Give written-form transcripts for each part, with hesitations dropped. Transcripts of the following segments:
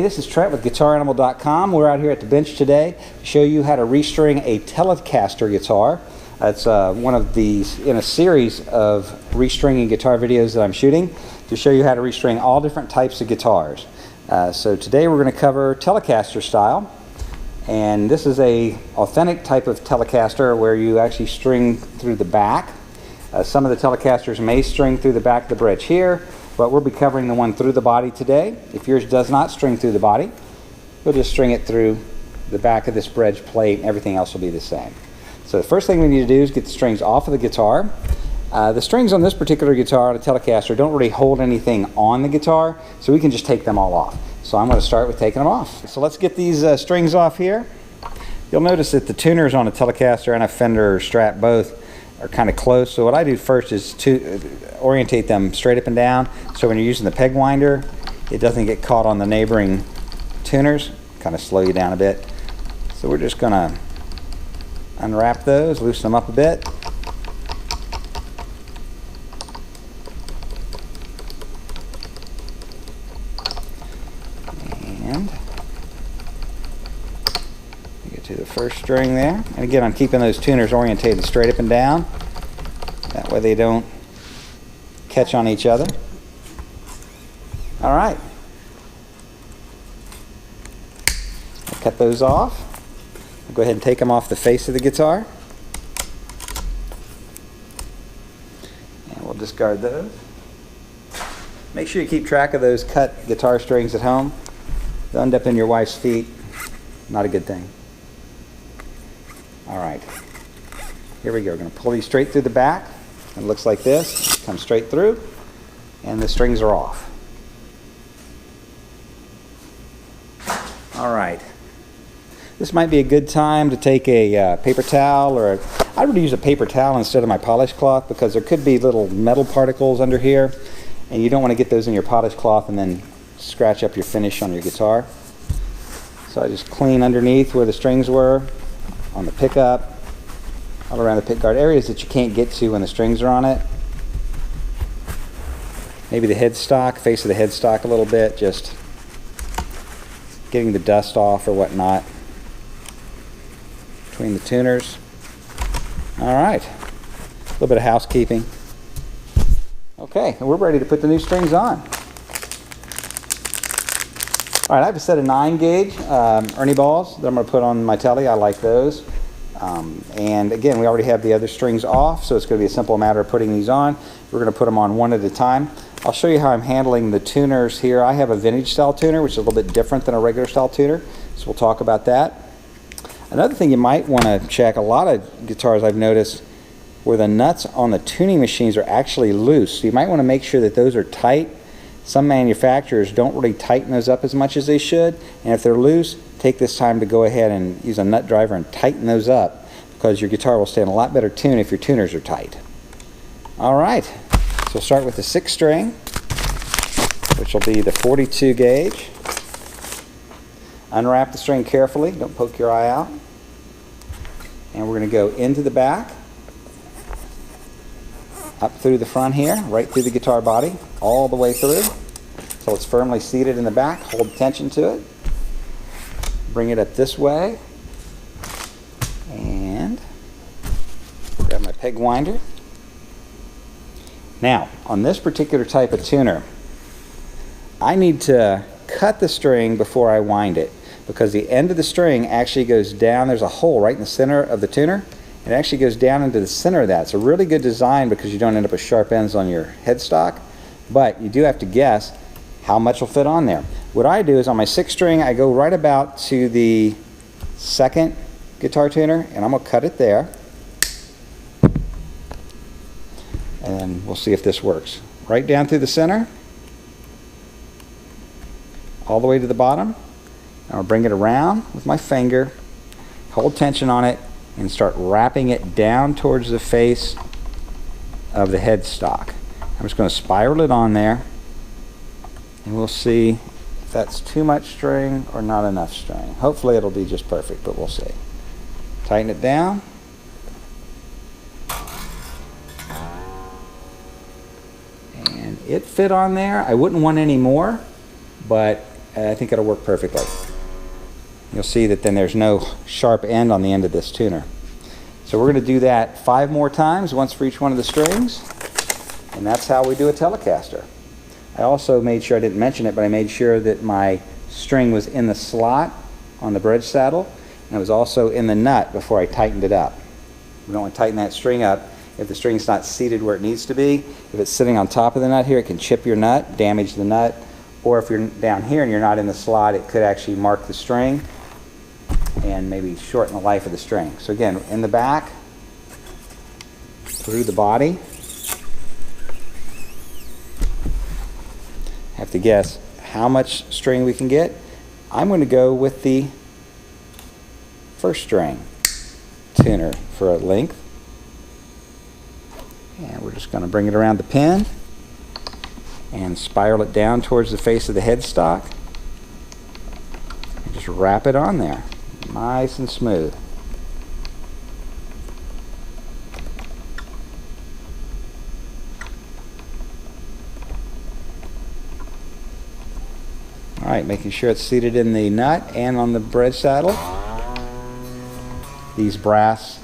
This is Trent with GuitarAnimal.com. We're out here at the bench today to show you how to restring a Telecaster guitar. It's one of these in a series of restringing guitar videos that I'm shooting to show you how to restring all different types of guitars. So today we're going to cover Telecaster style, and this is a authentic type of Telecaster where you actually string through the back. Some of the Telecasters may string through the back of the bridge here, but we'll be covering the one through the body today. If yours does not string through the body, we'll just string it through the back of this bridge plate and everything else will be the same. So the first thing we need to do is get the strings off of the guitar. The strings on this particular guitar, the Telecaster, don't really hold anything on the guitar, so we can just take them all off. So I'm going to start with taking them off. So let's get these strings off here. You'll notice that the tuners on a Telecaster and a Fender Strat both are kind of close. So what I do first is to orientate them straight up and down, so when you're using the peg winder, it doesn't get caught on the neighboring tuners. Kind of slow you down a bit. So we're just going to unwrap those, loosen them up a bit. And get to the first string there. And again, I'm keeping those tuners orientated straight up and down. That way they don't catch on each other. All right. I'll cut those off. I'll go ahead and take them off the face of the guitar. And we'll discard those. Make sure you keep track of those cut guitar strings at home. They'll end up in your wife's feet. Not a good thing. All right. Here we go. We're going to pull these straight through the back. It looks like this. Come straight through. And the strings are off. All right. This might be a good time to take a paper towel, or I would use a paper towel instead of my polish cloth, because there could be little metal particles under here, and you don't want to get those in your polish cloth and then scratch up your finish on your guitar. So I just clean underneath where the strings were, on the pickup, all around the pickguard, areas that you can't get to when the strings are on it. Maybe the headstock, face of the headstock a little bit, just getting the dust off or whatnot between the tuners. All right, a little bit of housekeeping. Okay, and we're ready to put the new strings on. All right, I have a set of 9 gauge Ernie balls that I'm going to put on my Tele. I like those. And again, we already have the other strings off, so it's going to be a simple matter of putting these on. We're going to put them on one at a time. I'll show you how I'm handling the tuners here. I have a vintage style tuner, which is a little bit different than a regular style tuner, so we'll talk about that. Another thing you might want to check, a lot of guitars I've noticed where the nuts on the tuning machines are actually loose, so you might want to make sure that those are tight. Some manufacturers don't really tighten those up as much as they should, and if they're loose, take this time to go ahead and use a nut driver and tighten those up, because your guitar will stay in a lot better tune if your tuners are tight. All right, so we'll start with the 6th string, which will be the 42 gauge. Unwrap the string carefully, don't poke your eye out. And we're going to go into the back, up through the front here, right through the guitar body, all the way through, so it's firmly seated in the back. Hold tension to it. Bring it up this way, and grab my peg winder. Now, on this particular type of tuner, I need to cut the string before I wind it, because the end of the string actually goes down. There's a hole right in the center of the tuner. It actually goes down into the center of that. It's a really good design because you don't end up with sharp ends on your headstock, but you do have to guess how much will fit on there. What I do is on my 6th string, I go right about to the 2nd guitar tuner, and I'm going to cut it there. And we'll see if this works. Right down through the center, all the way to the bottom. And I'll bring it around with my finger, hold tension on it, and start wrapping it down towards the face of the headstock. I'm just going to spiral it on there, and we'll see if that's too much string or not enough string. Hopefully it'll be just perfect, but we'll see. Tighten it down. And it fit on there. I wouldn't want any more, but I think it'll work perfectly. You'll see that then there's no sharp end on the end of this tuner. So we're going to do that 5 more times, once for each one of the strings, and that's how we do a Telecaster. I also made sure, I didn't mention it, but I made sure that my string was in the slot on the bridge saddle, and it was also in the nut before I tightened it up. We don't want to tighten that string up if the string's not seated where it needs to be. If it's sitting on top of the nut here, it can chip your nut, damage the nut, or if you're down here and you're not in the slot, it could actually mark the string and maybe shorten the life of the string. So again, in the back, through the body. Have to guess how much string we can get. I'm going to go with the first string tuner for a length. And we're just going to bring it around the pin and spiral it down towards the face of the headstock. And just wrap it on there. Nice and smooth. Alright, making sure it's seated in the nut and on the bridge saddle. These brass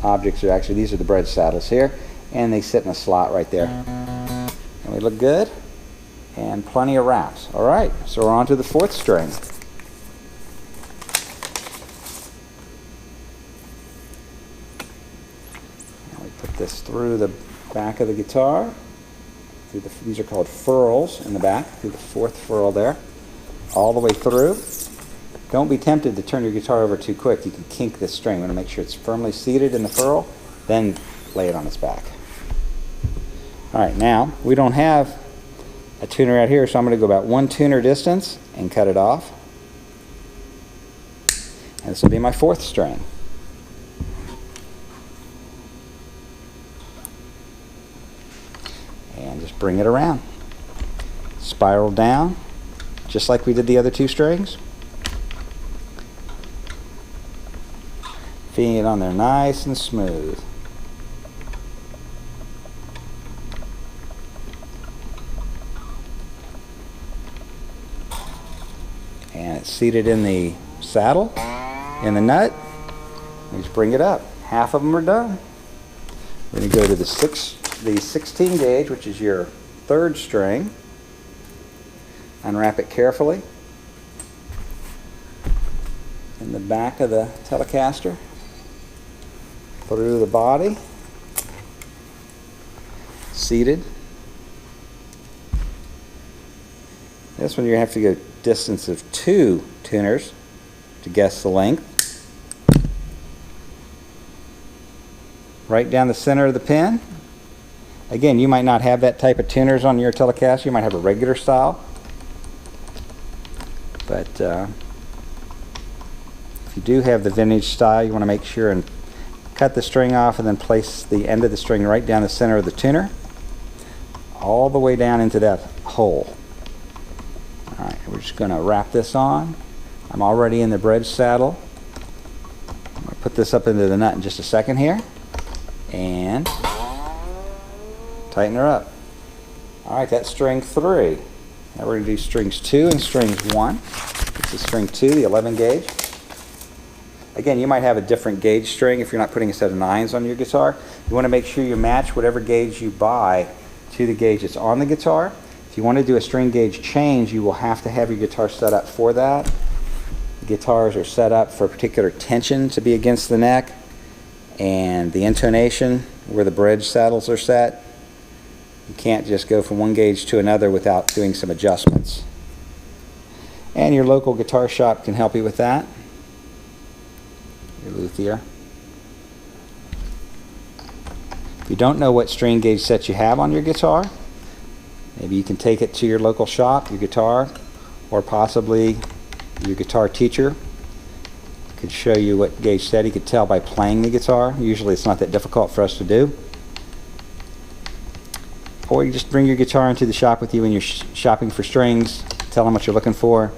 objects are actually, these are the bridge saddles here, and they sit in a slot right there. And we look good, and plenty of wraps. Alright, so we're on to the fourth string. And we put this through the back of the guitar. These are called furls in the back, through the fourth furl there, all the way through. Don't be tempted to turn your guitar over too quick. You can kink this string. You want to make sure it's firmly seated in the furl, then lay it on its back. Alright, now we don't have a tuner out here, so I'm going to go about 1 tuner distance and cut it off. And this will be my fourth string. And just bring it around. Spiral down, just like we did the other 2 strings. Feeding it on there nice and smooth. And it's seated in the saddle, in the nut. You just bring it up. Half of them are done. We're going to go to the 16 gauge, which is your third string. Unwrap it carefully in the back of the Telecaster, through the body, seated. This one you have to go distance of 2 tuners to guess the length. Right down the center of the pin. Again, you might not have that type of tuners on your Telecaster. You might have a regular style. But if you do have the vintage style, you want to make sure and cut the string off and then place the end of the string right down the center of the tuner, all the way down into that hole. Alright, we're just going to wrap this on. I'm already in the bridge saddle. I'm going to put this up into the nut in just a second here. And tighten her up. Alright, that's string 3. Now we're going to do strings 2 and strings 1. This is string 2, the 11 gauge. Again, you might have a different gauge string if you're not putting a set of 9s on your guitar. You want to make sure you match whatever gauge you buy to the gauge that's on the guitar. If you want to do a string gauge change, you will have to have your guitar set up for that. Guitars are set up for a particular tension to be against the neck, and the intonation where the bridge saddles are set. You can't just go from one gauge to another without doing some adjustments. And your local guitar shop can help you with that. Your luthier. If you don't know what string gauge set you have on your guitar, maybe you can take it to your local shop, your guitar, or possibly your guitar teacher could show you what gauge set. He could tell by playing the guitar. Usually it's not that difficult for us to do. Or you just bring your guitar into the shop with you when you're shopping for strings, tell them what you're looking for.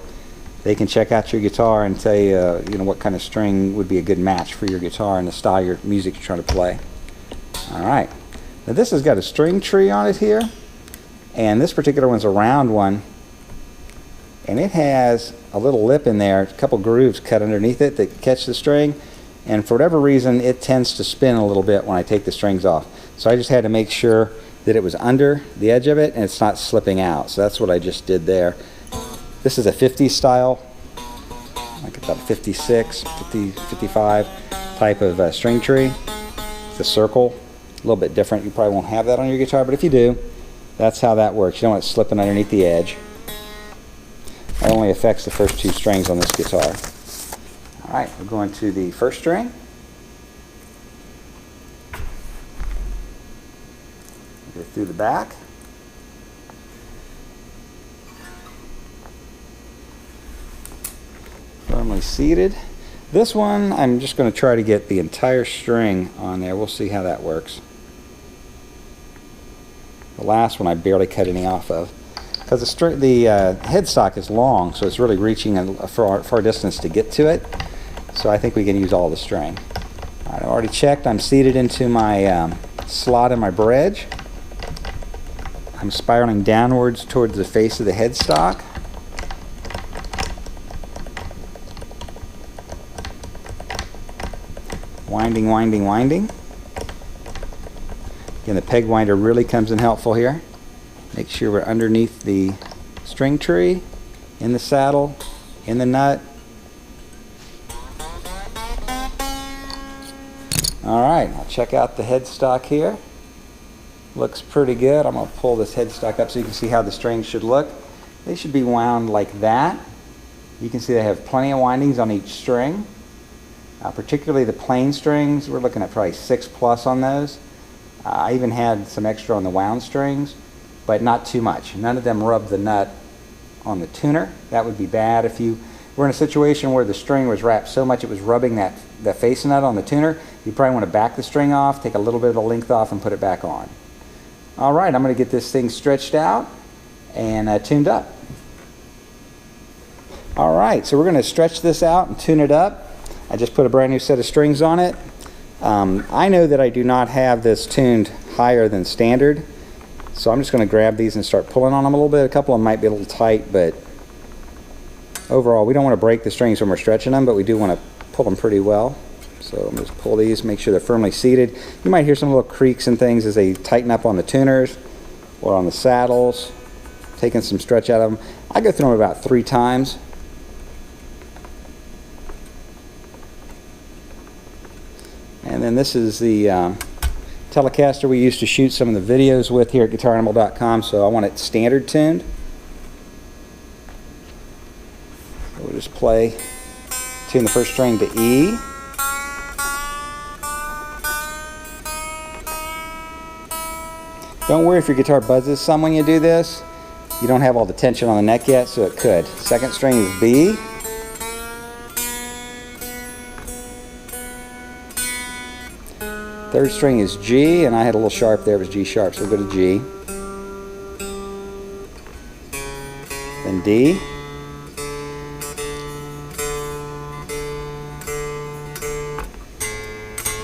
They can check out your guitar and tell you, what kind of string would be a good match for your guitar and the style of your music you're trying to play. Alright, now this has got a string tree on it here, and this particular one's a round one. and it has a little lip in there, a couple grooves cut underneath it that catch the string, and for whatever reason it tends to spin a little bit when I take the strings off. So I just had to make sure that it was under the edge of it and it's not slipping out. So that's what I just did there. This is a 50s style, like about 56, 50, 55 type of string tree. It's a circle, a little bit different. You probably won't have that on your guitar, but if you do, that's how that works. You don't want it slipping underneath the edge. It only affects the first 2 strings on this guitar. Alright, we're going to the first string. Go through the back. Firmly seated. This one, I'm just going to try to get the entire string on there. We'll see how that works. The last one I barely cut any off of, because the headstock is long, so it's really reaching a far distance to get to it. So I think we can use all the string. All right, I've already checked. I'm seated into my slot in my bridge. I'm spiraling downwards towards the face of the headstock. Winding, winding, winding. Again, the peg winder really comes in helpful here. Make sure we're underneath the string tree, in the saddle, in the nut. Alright, I'll check out the headstock here. Looks pretty good. I'm going to pull this headstock up so you can see how the strings should look. They should be wound like that. You can see they have plenty of windings on each string. Particularly the plain strings, we're looking at probably 6+ on those. I even had some extra on the wound strings, but not too much. None of them rub the nut on the tuner. That would be bad. If you were in a situation where the string was wrapped so much it was rubbing the face nut on the tuner, you probably want to back the string off, take a little bit of the length off, and put it back on. Alright, I'm going to get this thing stretched out and tuned up. Alright, so we're going to stretch this out and tune it up. I just put a brand new set of strings on it. I know that I do not have this tuned higher than standard, so I'm just going to grab these and start pulling on them a little bit. A couple of them might be a little tight, but overall we don't want to break the strings when we're stretching them, but we do want to pull them pretty well. So I'm just pull these, make sure they're firmly seated. You might hear some little creaks and things as they tighten up on the tuners or on the saddles, taking some stretch out of them. I go through them about 3 times. And then this is the Telecaster we used to shoot some of the videos with here at GuitarAnimal.com, so I want it standard tuned. So we'll just tune the first string to E. Don't worry if your guitar buzzes some when you do this. You don't have all the tension on the neck yet, so it could. Second string is B. Third string is G, and I had a little sharp there, it was G sharp, so we'll go to G. Then D.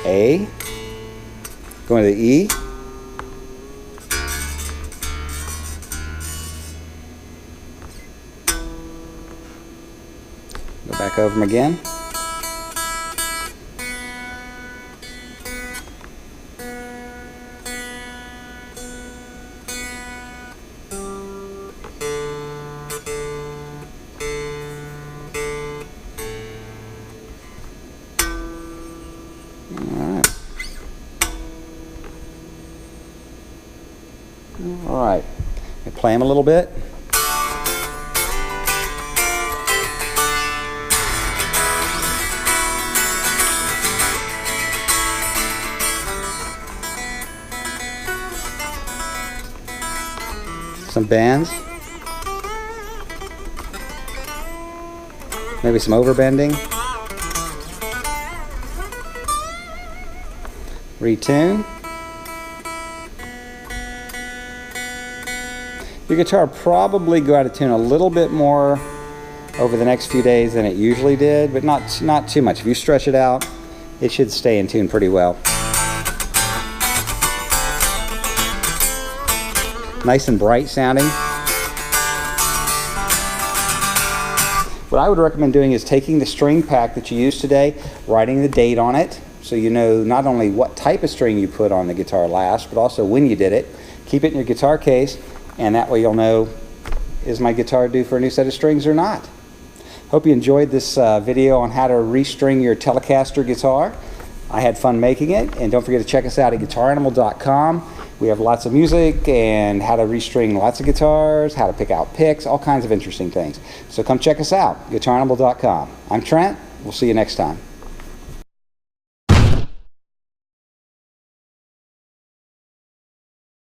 A. Going to the E. Go back over them again. Alright, play them a little bit. Some bends. Maybe some overbending. Retune. Your guitar will probably go out of tune a little bit more over the next few days than it usually did, but not too much. If you stretch it out, it should stay in tune pretty well. Nice and bright sounding. What I would recommend doing is taking the string pack that you used today, writing the date on it, so you know not only what type of string you put on the guitar last, but also when you did it. Keep it in your guitar case, and that way you'll know, is my guitar due for a new set of strings or not? Hope you enjoyed this video on how to restring your Telecaster guitar. I had fun making it, and don't forget to check us out at guitaranimal.com. We have lots of music and how to restring lots of guitars, how to pick out picks, all kinds of interesting things. So come check us out, guitaranimal.com. I'm Trent. We'll see you next time.